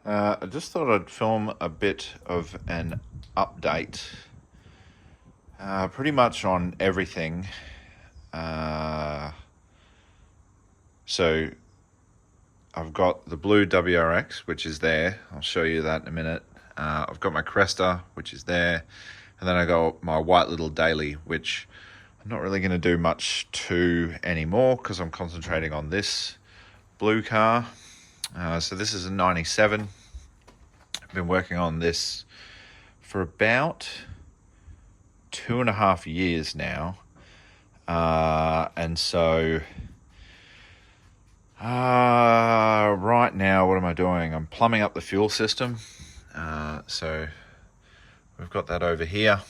I just thought I'd film a bit of an update, pretty much on everything. Uh, so I've got the blue WRX, which is there. I'll show you that in a minute. I've got my Cresta, which is there. And then I got my white little daily, which I'm not really going to do much to anymore because I'm concentrating on this blue car. So this is a 97. I've been working on this for about 2.5 years now. And so right now, what am I doing? I'm plumbing up the fuel system. So we've got that over here.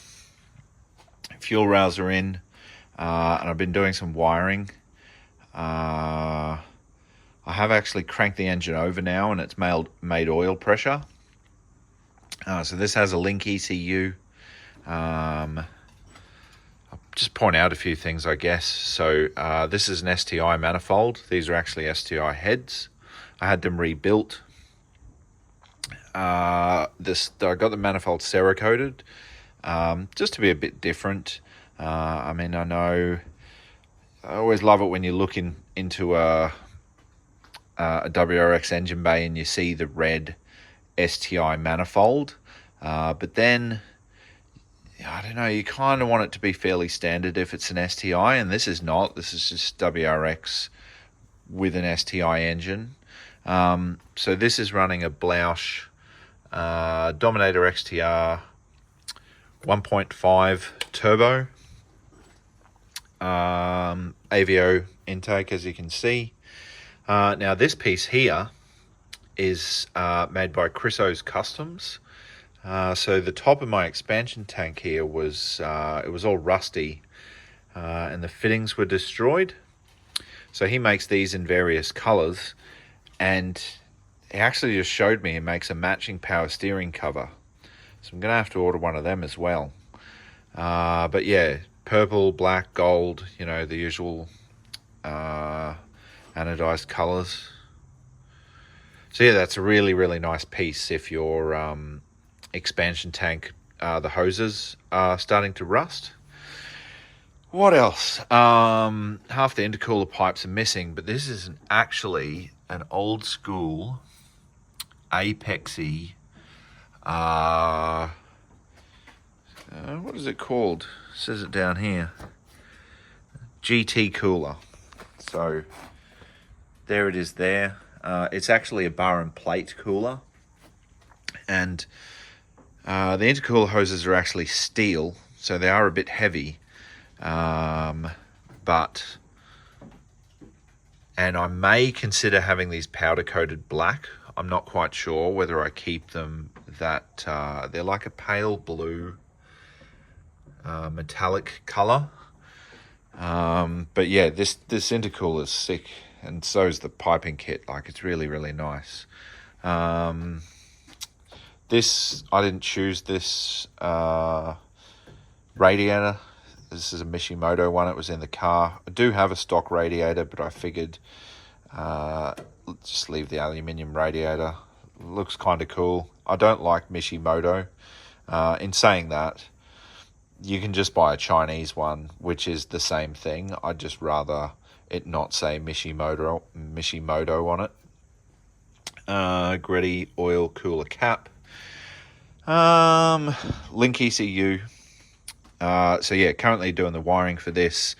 Fuel rails are in, and I've been doing some wiring. I have actually cranked the engine over now, and it's made oil pressure. So this has a link ECU. I'll just point out a few things, I guess. So this is an STI manifold. These are actually STI heads. I had them rebuilt. I got the manifold Cerakoted, just to be a bit different. I mean, I know I always love it when you look into a WRX engine bay and you see the red STI manifold, but then I don't know, you kind of want it to be fairly standard if it's an STI, and this is not. This is just WRX with an STI engine. So this is running a Blausch Dominator XTR 1.5 turbo, AVO intake, as you can see. Now this piece here is made by Chryso's Customs. So the top of my expansion tank here was it was all rusty, and the fittings were destroyed. So he makes these in various colors, and he actually just showed me he makes a matching power steering cover. So I'm gonna have to order one of them as well. But yeah, purple, black, gold, you know, the usual anodized colors. So yeah, that's a really, really nice piece if your expansion tank, the hoses are starting to rust. What else? Half the intercooler pipes are missing, but this is actually an old school Apexy, what is it called? It says it down here. GT cooler. So there it is there. It's actually a bar and plate cooler, and the intercooler hoses are actually steel, so they are a bit heavy, and I may consider having these powder coated black. I'm not quite sure whether I keep them that they're like a pale blue metallic color, but yeah, this intercooler is sick, and so is the piping kit. Like, it's really, really nice. This, I didn't choose this radiator. This is a Mishimoto one. It was in the car. I do have a stock radiator, but I figured just leave the aluminium radiator. It looks kind of cool. I don't like Mishimoto. In saying that, you can just buy a Chinese one, which is the same thing. I'd just rather it not say Mishimoto on it. Gritty oil cooler cap. Link ECU. So yeah, currently doing the wiring for this,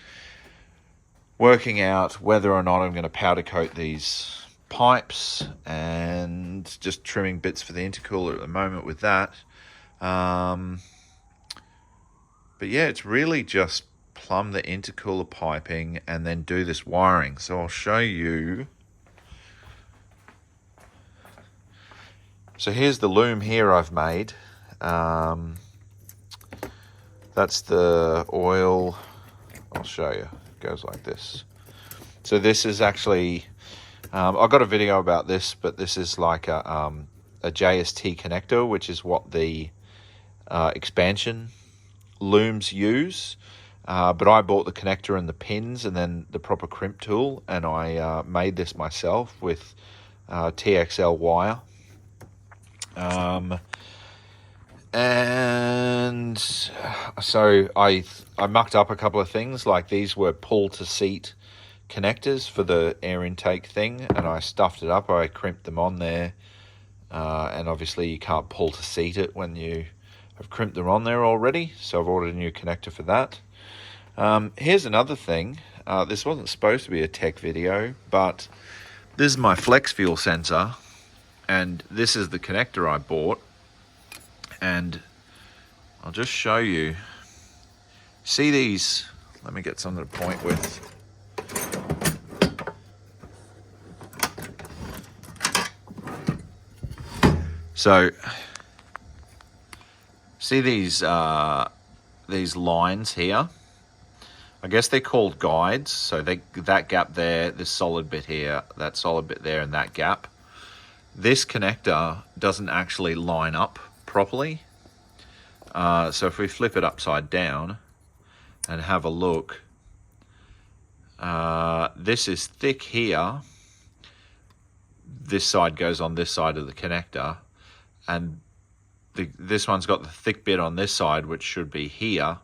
working out whether or not I'm going to powder coat these pipes, and just trimming bits for the intercooler at the moment with that. But yeah, it's really just plumb the intercooler piping and then do this wiring. So I'll show you. So here's the loom here I've made. That's the oil. I'll show you. It goes like this. So this is actually, I got a video about this, but this is like a JST connector, which is what the expansion looms use. But I bought the connector and the pins and then the proper crimp tool, and I made this myself with TXL wire. And so I mucked up a couple of things, like these were pull to seat connectors for the air intake thing, and I stuffed it up. I crimped them on there, and obviously you can't pull to seat it when you have crimped them on there already, so I've ordered a new connector for that. Here's another thing. This wasn't supposed to be a tech video, but this is my flex fuel sensor, and this is the connector I bought, and I'll just show you. See these? Let me get something to point with. So, see these lines here? I guess they're called guides. So that gap there, this solid bit here, that solid bit there, and that gap. This connector doesn't actually line up properly. So if we flip it upside down and have a look, this is thick here. This side goes on this side of the connector, and this one's got the thick bit on this side, which should be here,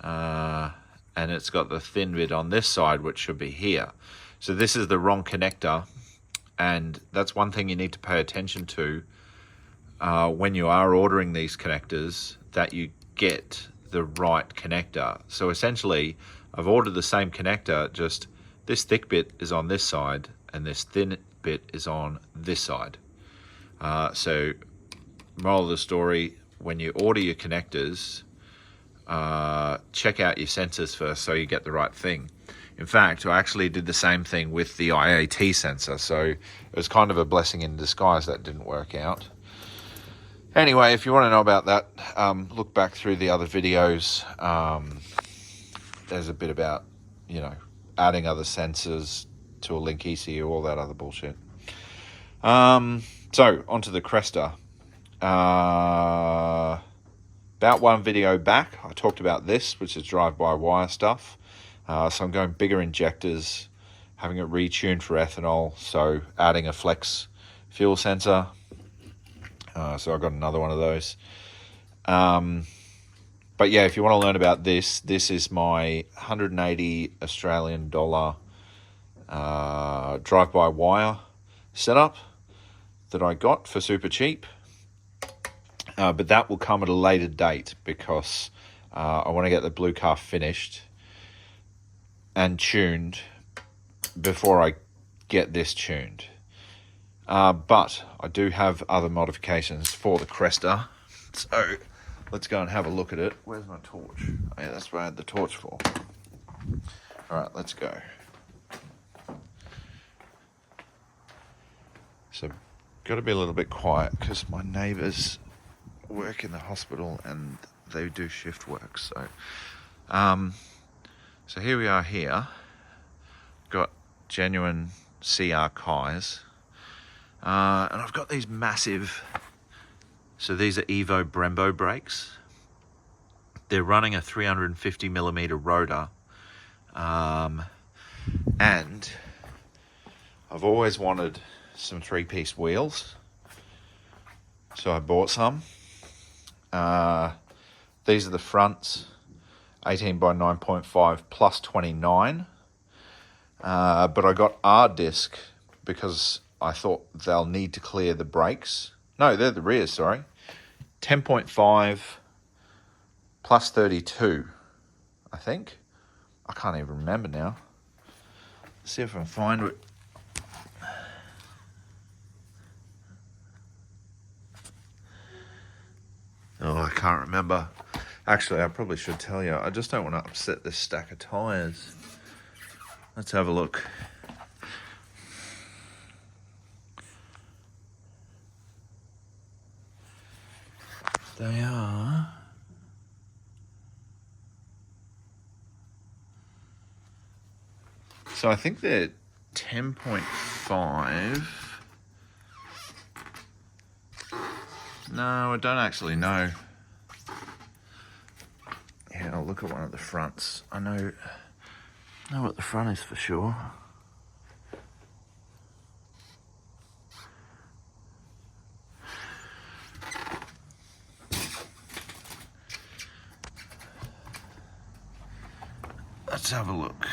and it's got the thin bit on this side, which should be here. So this is the wrong connector, and that's one thing you need to pay attention to when you are ordering these connectors, that you get the right connector. So essentially, I've ordered the same connector, just this thick bit is on this side, and this thin bit is on this side. So moral of the story, when you order your connectors, check out your sensors first so you get the right thing. In fact, I actually did the same thing with the IAT sensor, so it was kind of a blessing in disguise that didn't work out. Anyway, if you want to know about that, look back through the other videos. There's a bit about, adding other sensors to a link ECU, all that other bullshit. So, onto the Cresta. About one video back, I talked about this, which is drive-by-wire stuff. So I'm going bigger injectors, having it retuned for ethanol, so adding a flex fuel sensor. So I've got another one of those. But yeah, if you want to learn about this is my 180 Australian dollar drive-by-wire setup that I got for super cheap. But that will come at a later date, because I want to get the blue car finished and tuned before I get this tuned. But I do have other modifications for the Cresta. So let's go and have a look at it. Where's my torch? Oh, yeah, that's what I had the torch for. All right, let's go. So got to be a little bit quiet because my neighbours work in the hospital and they do shift work. So so here we are here. Got genuine CR Kais. And I've got these massive, so these are Evo Brembo brakes. They're running a 350mm rotor. And I've always wanted some 3-piece wheels, so I bought some. These are the fronts, 18 by 9.5 plus 29. But I got R-disc because I thought they'll need to clear the brakes. No, they're the rears, sorry. 10.5 plus 32, I think. I can't even remember now. Let's see if I can find it. Oh, I can't remember. Actually, I probably should tell you. I just don't want to upset this stack of tyres. Let's have a look. They are... So I think they're 10.5. No, I don't actually know. Yeah, I'll look at one of the fronts. I know what the front is for sure. let's have a look.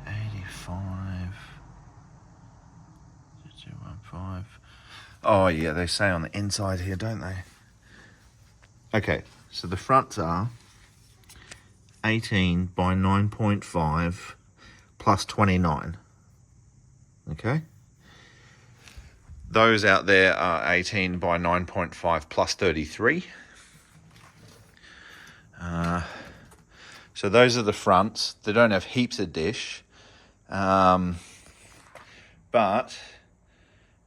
85 215. Oh yeah, they say on the inside here, don't they? Okay, so the fronts are 18 by 9.5 plus 29. Okay, those out there are 18 by 9.5 plus 33. So those are the fronts. They don't have heaps of dish, but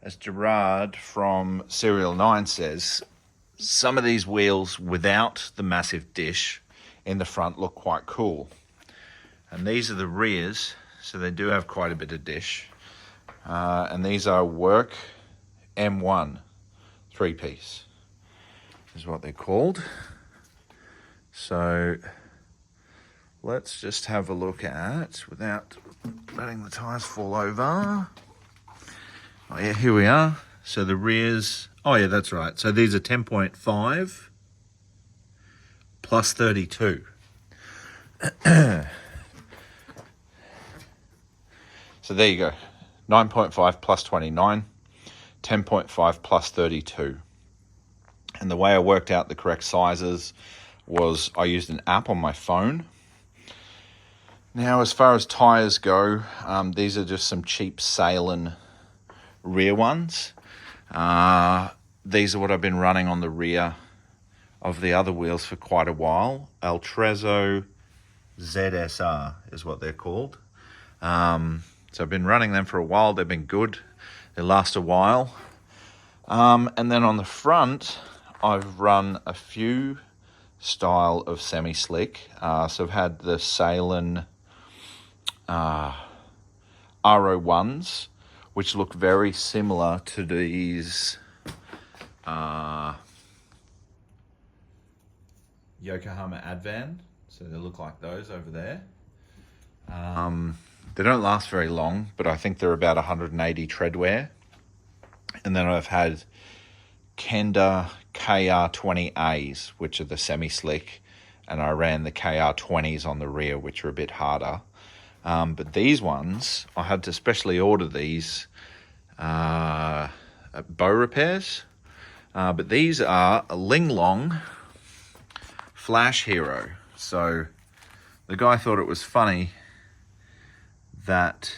as Gerard from Serial 9 says, some of these wheels without the massive dish in the front look quite cool. And these are the rears, so they do have quite a bit of dish. And these are Work M1 three-piece is what they're called. So let's just have a look at, without letting the tyres fall over. Oh yeah, here we are. So the rears, oh yeah, that's right. So these are 10.5 plus 32. So there you go. 9.5 plus 29, 10.5 plus 32. And the way I worked out the correct sizes was I used an app on my phone. Now, as far as tyres go, these are just some cheap Salem rear ones. These are what I've been running on the rear of the other wheels for quite a while. Altrezzo ZSR is what they're called. So I've been running them for a while. They've been good. They last a while. And then on the front, I've run a few style of semi-slick. So I've had the Salem RO1s, which look very similar to these Yokohama Advan. So they look like those over there. They don't last very long, but I think they're about 180 tread wear. And then I've had Kenda KR20As, which are the semi-slick, and I ran the KR20s on the rear, which are a bit harder. But these ones, I had to specially order these at Bow Repairs. But these are a Linglong Flash Hero. So the guy thought it was funny that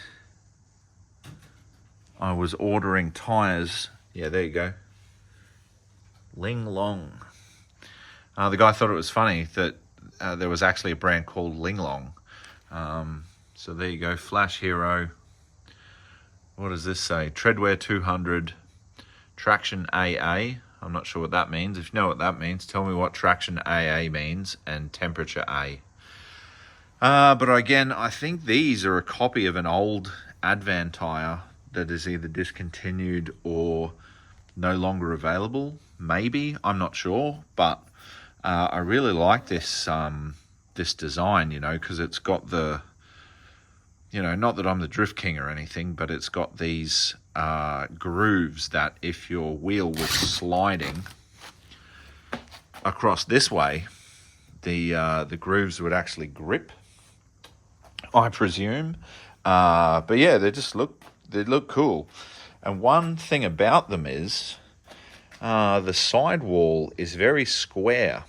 I was ordering tyres. Yeah, there you go. Linglong. The guy thought it was funny that there was actually a brand called Linglong. So there you go, Flash Hero. What does this say? Treadwear 200, traction AA. I'm not sure what that means. If you know what that means, tell me what traction AA means, and temperature A. But again, I think these are a copy of an old Advan tyre that is either discontinued or no longer available. Maybe, I'm not sure, but I really like this this design, you know, because it's got the, you know, not that I'm the Drift King or anything, but it's got these grooves that if your wheel was sliding across this way, the grooves would actually grip, I presume. But yeah, they look cool. And one thing about them is the sidewall is very square.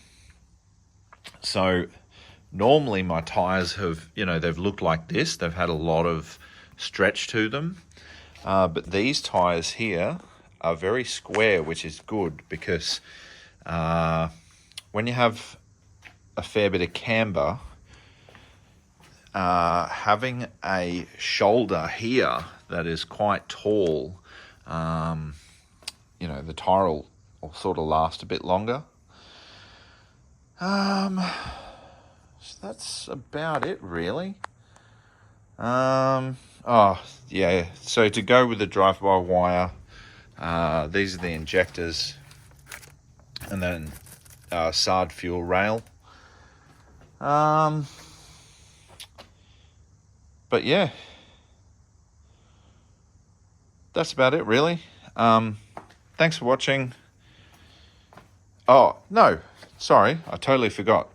So normally my tyres have, you know, they've looked like this. They've had a lot of stretch to them. But these tyres here are very square, which is good because when you have a fair bit of camber, having a shoulder here that is quite tall, you know, the tyre will sort of last a bit longer. So that's about it, really. Oh, yeah, so to go with the drive-by-wire, these are the injectors, and then SARD fuel rail. But yeah, that's about it, really. Thanks for watching. Oh, no, sorry, I totally forgot.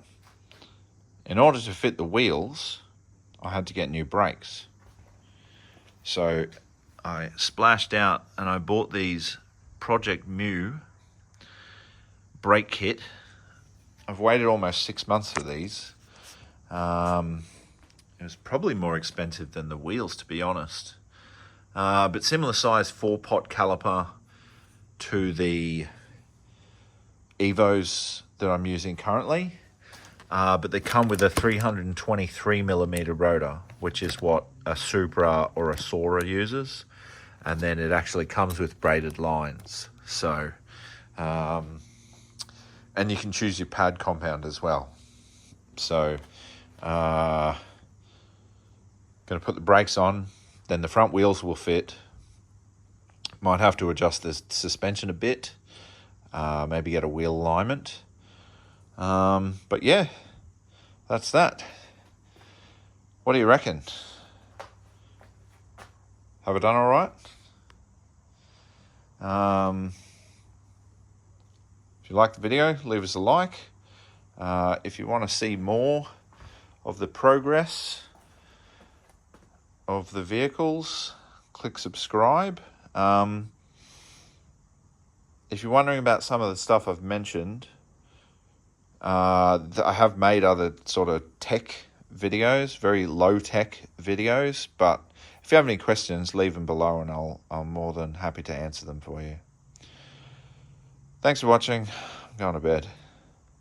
In order to fit the wheels, I had to get new brakes. So I splashed out and I bought these Project Mu brake kit. I've waited almost 6 months for these. It was probably more expensive than the wheels, to be honest. But similar size 4-pot caliper to the Evos that I'm using currently. But they come with a 323mm rotor, which is what a Supra or a Sora uses. And then it actually comes with braided lines. So, and you can choose your pad compound as well. So, going to put the brakes on, then the front wheels will fit. Might have to adjust the suspension a bit, maybe get a wheel alignment. But yeah, that's that. What do you reckon? Have I done all right? If you like the video, leave us a like. If you want to see more of the progress of the vehicles, click subscribe. If you're wondering about some of the stuff I've mentioned, I have made other sort of tech videos, very low tech videos, but if you have any questions, leave them below and I'm more than happy to answer them for you. Thanks for watching. I'm going to bed.